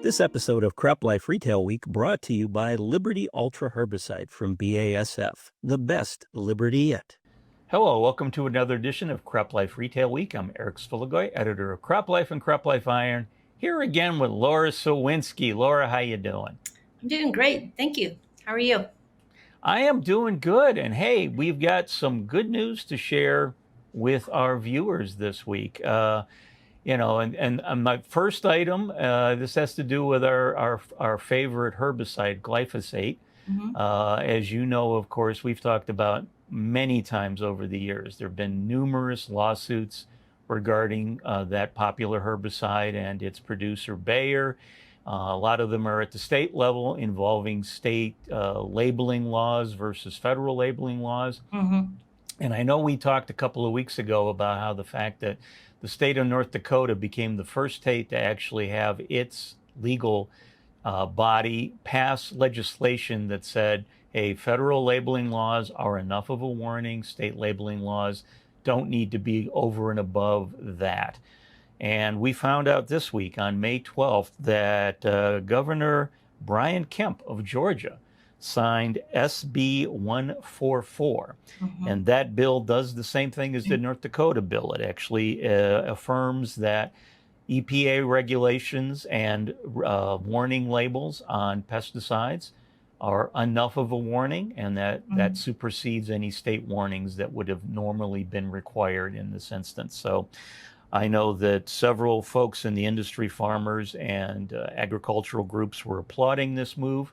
This episode of CropLife Retail Week brought to you by Liberty Ultra Herbicide from BASF, the best Liberty yet. Hello, welcome to another edition of CropLife Retail Week. I'm Eric Svilagoy, editor of CropLife and CropLife Iron, here again with Laura Sawinski. Laura, how you doing? I'm doing great. Thank you. How are you? I am doing good. And hey, we've got some good news to share with our viewers this week. And my first item, this has to do with our favorite herbicide, glyphosate. As you know, of course, we've talked about many times over the years. There have been numerous lawsuits regarding that popular herbicide and its producer, Bayer. A lot of them are at the state level, involving state labeling laws versus federal labeling laws. And I know we talked a couple of weeks ago about how the fact that the state of North Dakota became the first state to actually have its legal body pass legislation that said, hey, federal labeling laws are enough of a warning. State labeling laws don't need to be over and above that. And we found out this week on May 12th that Governor Brian Kemp of Georgia signed SB 144. And that bill does the same thing as the North Dakota bill. It actually affirms that EPA regulations and warning labels on pesticides are enough of a warning, and that supersedes any state warnings that would have normally been required in this instance. So I know that several folks in the industry, farmers and agricultural groups, were applauding this move.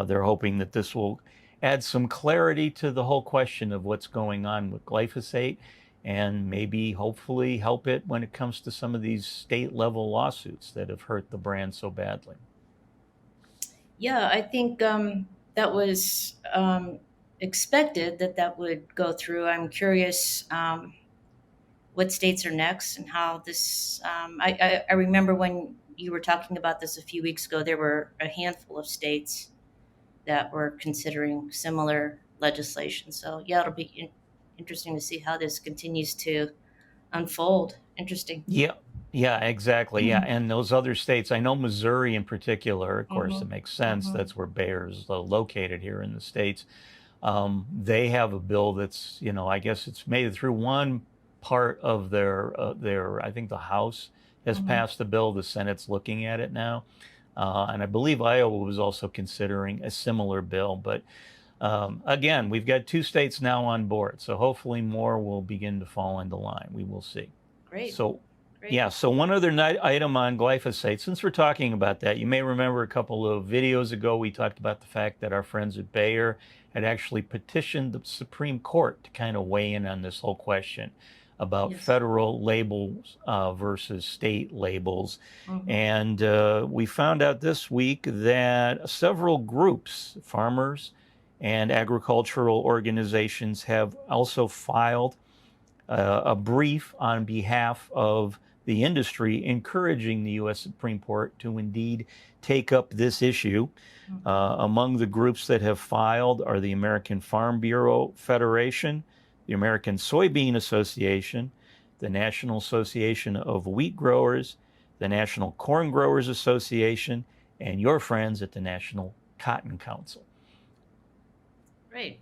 They're hoping that this will add some clarity to the whole question of what's going on with glyphosate, and maybe hopefully help it when it comes to some of these state level lawsuits that have hurt the brand so badly. Yeah, I think that was expected that would go through. I'm curious what states are next and how this. I remember when you were talking about this a few weeks ago, there were a handful of states that were considering similar legislation. So yeah, it'll be interesting to see how this continues to unfold. Interesting. Yeah, exactly. Yeah, and those other states, I know Missouri in particular, of course, it makes sense. That's where Bayer's located here in the States. They have a bill that's, I guess it's made it through one part of their, I think the House has passed the bill. The Senate's looking at it now. And I believe Iowa was also considering a similar bill. But again, we've got two states now on board. So hopefully more will begin to fall into line. We will see. Great. So one other item on glyphosate. Since we're talking about that, you may remember a couple of videos ago, we talked about the fact that our friends at Bayer had actually petitioned the Supreme Court to kind of weigh in on this whole question about federal labels versus state labels. And we found out this week that several groups, farmers and agricultural organizations, have also filed a brief on behalf of the industry, encouraging the U.S. Supreme Court to indeed take up this issue. Among the groups that have filed are the American Farm Bureau Federation, the American Soybean Association, the National Association of Wheat Growers, the National Corn Growers Association, and your friends at the National Cotton Council. Great.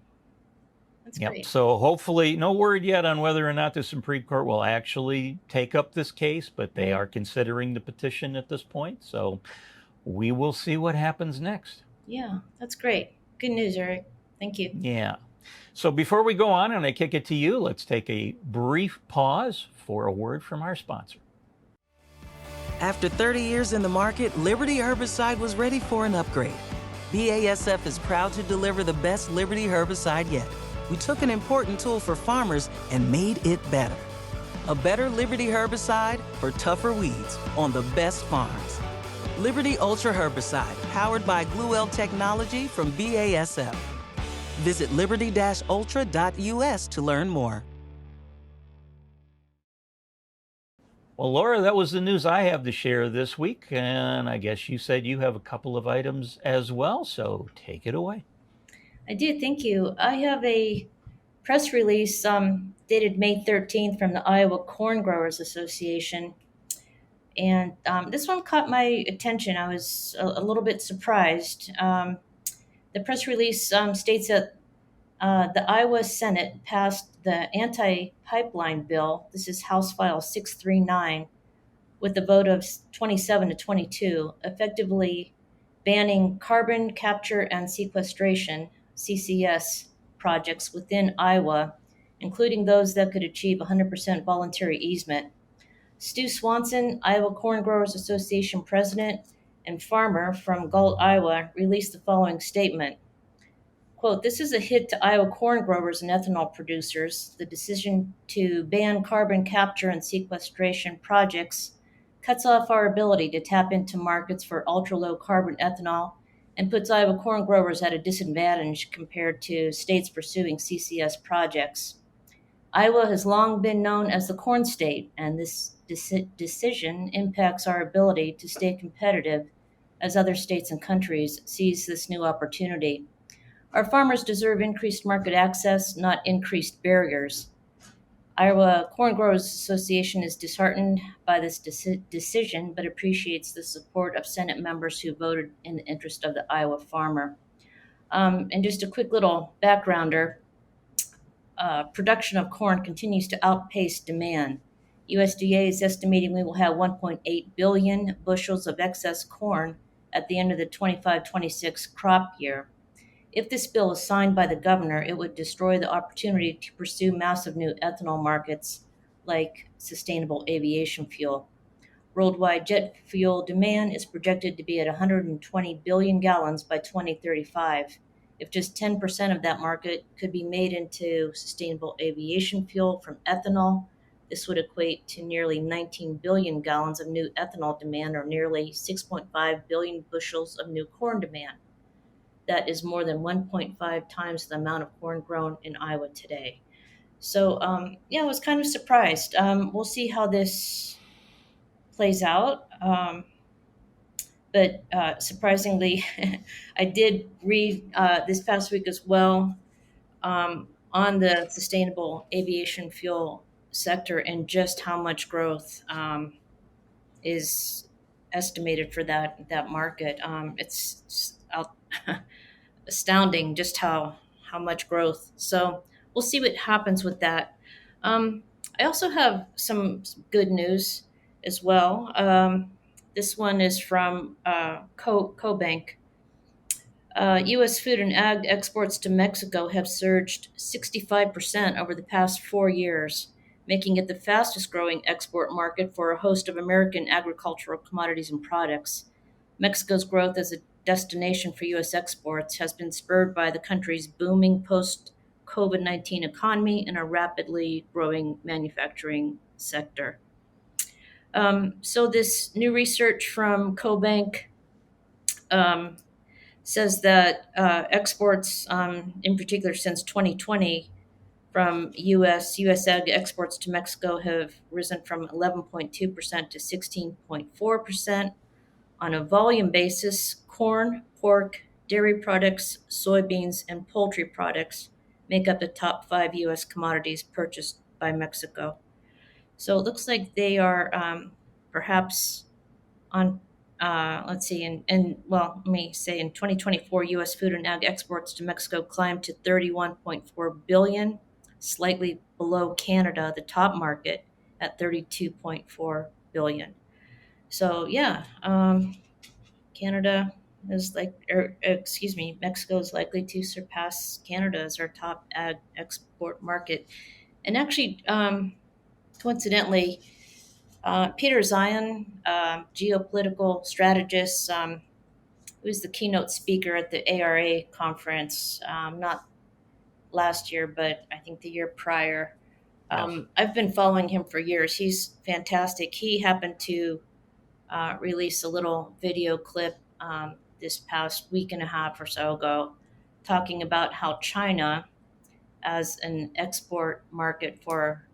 That's great. So hopefully, no word yet on whether or not the Supreme Court will actually take up this case, but they are considering the petition at this point. So we will see what happens next. Yeah, that's great. Good news, Eric. Thank you. Yeah. So before we go on and I kick it to you, let's take a brief pause for a word from our sponsor. After 30 years in the market, Liberty Herbicide was ready for an upgrade. BASF is proud to deliver the best Liberty herbicide yet. We took an important tool for farmers and made it better. A better Liberty herbicide for tougher weeds on the best farms. Liberty Ultra Herbicide, powered by Gluel technology from BASF. Visit liberty-ultra.us to learn more. Well, Laura, that was the news I have to share this week, and I guess you said you have a couple of items as well, so take it away. I do, thank you. I have a press release dated May 13th from the Iowa Corn Growers Association. And this one caught my attention. I was a little bit surprised. The press release states that the Iowa Senate passed the anti pipeline bill. This is House File 639 with a vote of 27 to 22, effectively banning carbon capture and sequestration (CCS) projects within Iowa, including those that could achieve 100% voluntary easement. Stu Swanson, Iowa Corn Growers Association president and farmer from Galt, Iowa, released the following statement. Quote, "This is a hit to Iowa corn growers and ethanol producers. The decision to ban carbon capture and sequestration projects cuts off our ability to tap into markets for ultra-low carbon ethanol and puts Iowa corn growers at a disadvantage compared to states pursuing CCS projects. Iowa has long been known as the corn state, and this decision impacts our ability to stay competitive as other states and countries seize this new opportunity. Our farmers deserve increased market access, not increased barriers. Iowa Corn Growers Association is disheartened by this decision, but appreciates the support of Senate members who voted in the interest of the Iowa farmer." And just a quick little backgrounder, production of corn continues to outpace demand. USDA is estimating we will have 1.8 billion bushels of excess corn at the end of the 25-26 crop year. If this bill is signed by the governor, it would destroy the opportunity to pursue massive new ethanol markets like sustainable aviation fuel. Worldwide jet fuel demand is projected to be at 120 billion gallons by 2035. If just 10% of that market could be made into sustainable aviation fuel from ethanol, this would equate to nearly 19 billion gallons of new ethanol demand, or nearly 6.5 billion bushels of new corn demand. That is more than 1.5 times the amount of corn grown in Iowa today. So, I was kind of surprised. We'll see how this plays out. But surprisingly, I did read this past week as well on the sustainable aviation fuel sector and just how much growth is estimated for that market. It's just astounding just how much growth. So we'll see what happens with that. I also have some good news as well. This one is from CoBank. U.S. food and ag exports to Mexico have surged 65% over the past 4 years, making it the fastest growing export market for a host of American agricultural commodities and products. Mexico's growth as a destination for U.S. exports has been spurred by the country's booming post-COVID-19 economy and a rapidly growing manufacturing sector. So this new research from CoBank says that exports, in particular since 2020, from U.S. ag exports to Mexico have risen from 11.2% to 16.4%. On a volume basis, corn, pork, dairy products, soybeans, and poultry products make up the top 5 U.S. commodities purchased by Mexico. So it looks like they are perhaps on, let me say in 2024, U.S. food and ag exports to Mexico climbed to $31.4 billion, slightly below Canada, the top market, at $32.4 billion. So Canada is Mexico is likely to surpass Canada as our top ag export market. And actually, coincidentally, Peter Zion, geopolitical strategist, who's the keynote speaker at the ARA conference, not last year, but I think the year prior. I've been following him for years. He's fantastic. He happened to release a little video clip this past week and a half or so ago, talking about how China, as an export market for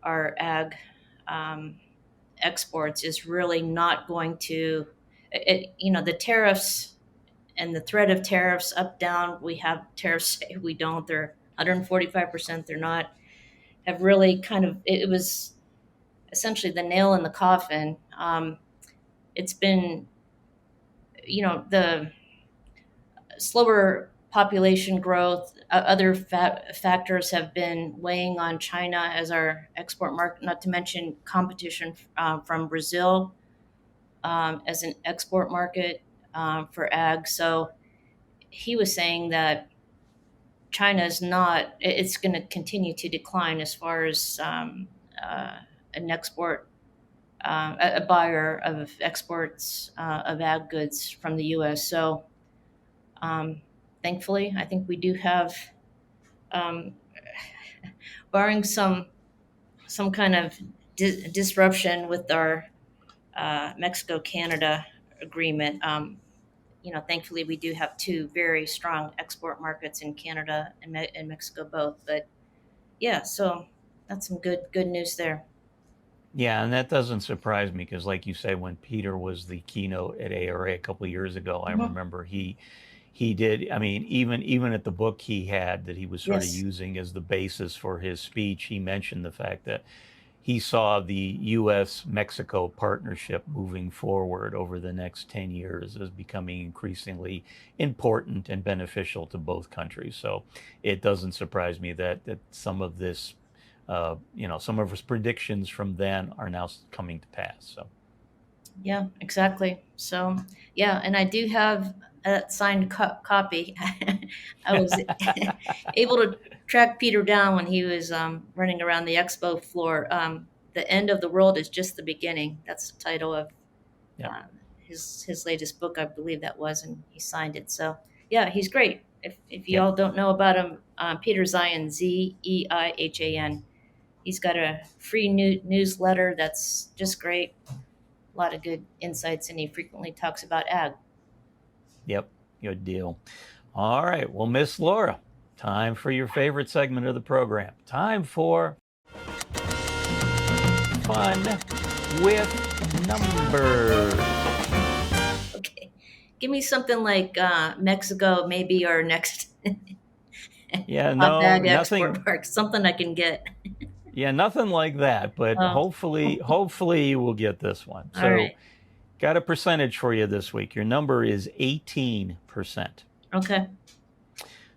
our ag exports, is really not going to, the tariffs and the threat of tariffs up, down, we have tariffs, we don't, they're 145%, they're not, have really it was essentially the nail in the coffin. it's been, the slower population growth, other factors have been weighing on China as our export market, not to mention competition from Brazil as an export market for ag. So he was saying that China is not, it's going to continue to decline as far as an export, a buyer of exports of ag goods from the U.S. So thankfully, I think we do have, um, barring some kind of disruption with our Mexico-Canada agreement, thankfully we do have two very strong export markets in Canada and Mexico both. But yeah, so that's some good news there. Yeah, and that doesn't surprise me because, like you say, when Peter was the keynote at ARA a couple of years ago, I remember he did. I mean, even at the book he had that he was sort of Yes. using as the basis for his speech, he mentioned the fact that he saw the U.S.-Mexico partnership moving forward over the next 10 years as becoming increasingly important and beneficial to both countries. So it doesn't surprise me that some of this, some of his predictions from then are now coming to pass. So Yeah, exactly. So yeah, and I do have a signed copy. I was able to track Peter down when he was running around the expo floor. The end of the world is just the beginning. That's the title of Yep. his latest book, I believe that was, and he signed it. So yeah, he's great. If you Yep. all don't know about him, Peter Zeihan, Zeihan. He's got a free newsletter that's just great. A lot of good insights, and he frequently talks about ag. Yep, good deal. All right, well, Miss Laura, time for your favorite segment of the program. Time for Fun with Numbers. Okay, give me something like Mexico, maybe our next Yeah, hot no, bag nothing. export mark, something I can get. Yeah, nothing like that. But Oh. hopefully you will get this one. All So, right. got a percentage for you this week. Your number is 18%. Okay.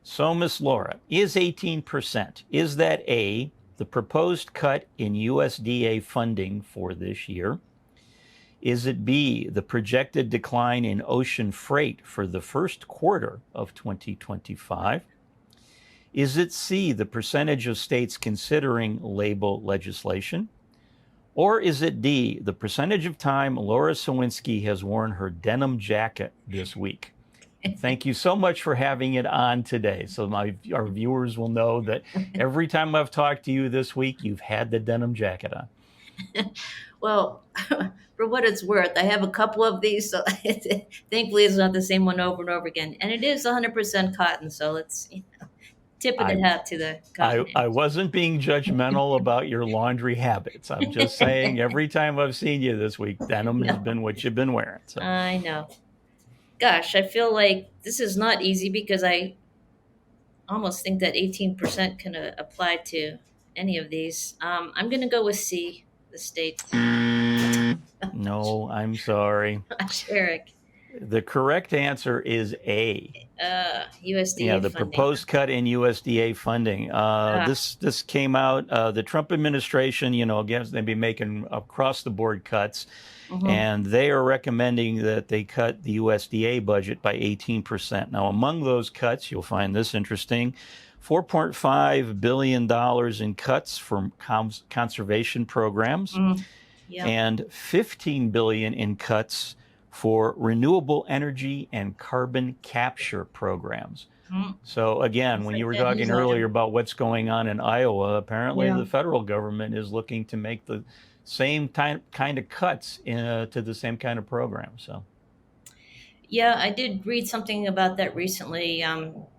So, Miss Laura, is 18%, is that A, the proposed cut in USDA funding for this year? Is it B, the projected decline in ocean freight for the first quarter of 2025? Is it C, the percentage of states considering label legislation? Or is it D, the percentage of time Laura Sawinski has worn her denim jacket this week? Thank you so much for having it on today. So our viewers will know that every time I've talked to you this week, you've had the denim jacket on. Well, for what it's worth, I have a couple of these, so thankfully it's not the same one over and over again. And it is 100% cotton, so it's tip of the hat to the cotton. I wasn't being judgmental about your laundry habits. I'm just saying every time I've seen you this week, denim has been what you've been wearing. So. I know. Gosh, I feel like this is not easy because I almost think that 18% can apply to any of these. I'm going to go with C, the state. No, I'm sorry. Eric. The correct answer is A. USDA Yeah, the funding. proposed cut in USDA funding. This came out. The Trump administration, again, they've been making across the board cuts, and they are recommending that they cut the USDA budget by 18%. Now, among those cuts, you'll find this interesting: $4.5 billion in cuts from conservation programs, and $15 billion in cuts for renewable energy and carbon capture programs. So again, when you were talking earlier about what's going on in Iowa, apparently the federal government is looking to make the same kind of cuts to the same kind of program. So, yeah, I did read something about that recently.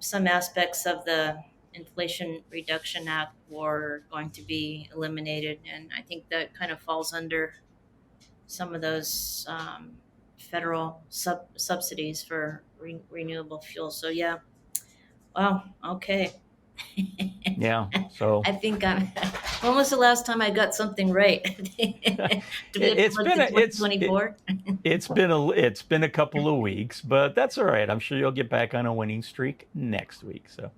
Some aspects of the Inflation Reduction Act were going to be eliminated, and I think that kind of falls under some of those federal subsidies for renewable fuel. So yeah. Wow. Okay. Yeah. So I think when was the last time I got something right? Do we have it's to look been at 2024? it's been a couple of weeks, but that's all right. I'm sure you'll get back on a winning streak next week. So,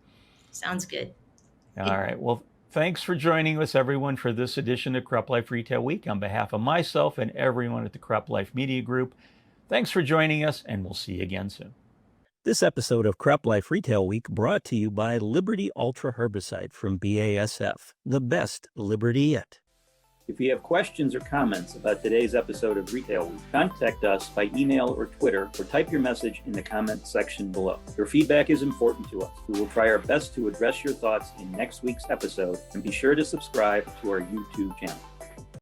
Sounds good. all right. Well, thanks for joining us, everyone, for this edition of CropLife Retail Week. On behalf of myself and everyone at the CropLife Media Group, thanks for joining us, and we'll see you again soon. This episode of CropLife Retail Week brought to you by Liberty Ultra Herbicide from BASF, the best Liberty yet. If you have questions or comments about today's episode of Retail Week, contact us by email or Twitter, or type your message in the comments section below. Your feedback is important to us. We will try our best to address your thoughts in next week's episode, and be sure to subscribe to our YouTube channel.